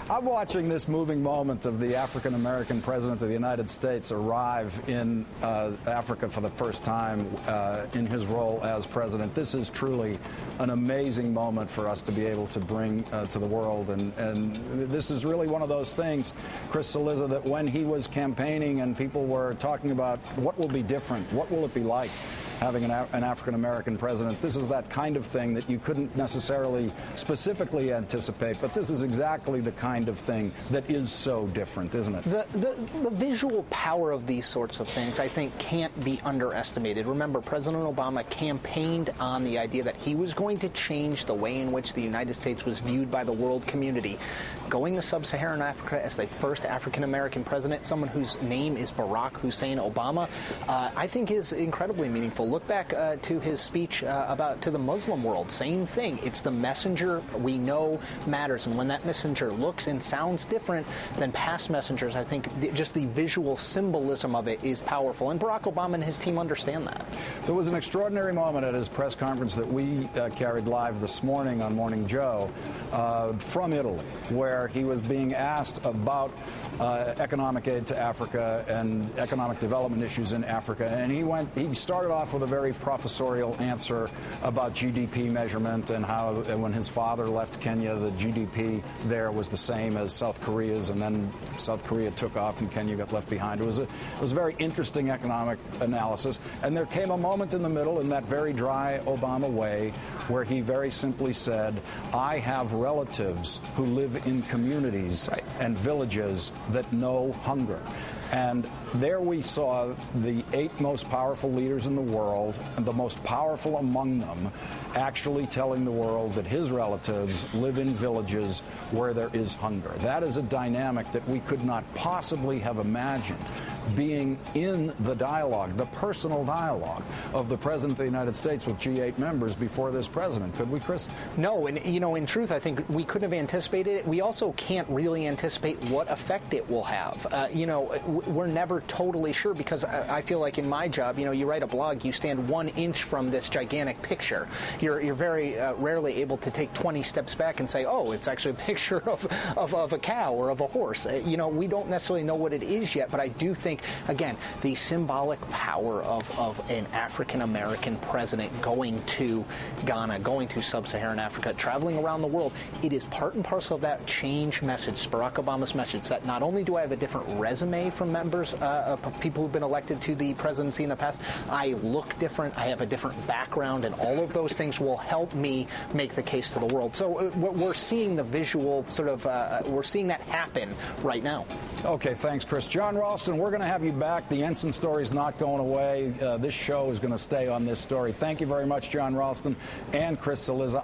I'm watching this moving moment of the African-American president of the United States arrive in Africa for the first time in his role as president. This is truly an amazing moment for us to be able to bring to the world. And this is really one of those things, Chris Cillizza, that when he was campaigning and people were talking about what will be different, what will it be like having an African-American president, this is that kind of thing that you couldn't necessarily specifically anticipate, but this is exactly the kind of thing that is so different, isn't it? The visual power of these sorts of things, I think, can't be underestimated. Remember, President Obama campaigned on the idea that he was going to change the way in which the United States was viewed by the world community. Going to sub-Saharan Africa as the first African-American president, someone whose name is Barack Hussein Obama, I think is incredibly meaningful. Look back to his speech to the Muslim world. Same thing. It's the messenger we know matters. And when that messenger looks and sounds different than past messengers, I think just the visual symbolism of it is powerful. And Barack Obama and his team understand that. There was an extraordinary moment at his press conference that we carried live this morning on Morning Joe from Italy, where he was being asked about economic aid to Africa and economic development issues in Africa. And he started off with a very professorial answer about GDP measurement and how when his father left Kenya, the GDP there was the same as South Korea's, and then South Korea took off and Kenya got left behind. It was a very interesting economic analysis. And there came a moment in the middle, in that very dry Obama way, where he very simply said, I have relatives who live in communities and villages that know hunger. And there we saw the 8 most powerful leaders in the world, and the most powerful among them, actually telling the world that his relatives live in villages where there is hunger. That is a dynamic that we could not possibly have imagined being in the dialogue, the personal dialogue of the President of the United States with G8 members before this president. Could we, Chris? No, and in truth, I think we couldn't have anticipated it. We also can't really anticipate what effect it will have. We're never totally sure, because I feel like in my job, you write a blog, you stand 1 inch from this gigantic picture. You're very rarely able to take 20 steps back and say, oh, it's actually a picture of a cow or of a horse. We don't necessarily know what it is yet, but I do think, again, the symbolic power of an African-American president going to Ghana, going to sub-Saharan Africa, traveling around the world, it is part and parcel of that change message, Barack Obama's message, that not only do I have a different resume from members of people who've been elected to the presidency in the past, I look different, I have a different background, and all of those things will help me make the case to the world. So we're seeing the visual we're seeing that happen right now. Okay, thanks, Chris. John Ralston, we're going to have you back. The Ensign story is not going away. This show is going to stay on this story. Thank you very much, John Ralston and Chris Cillizza.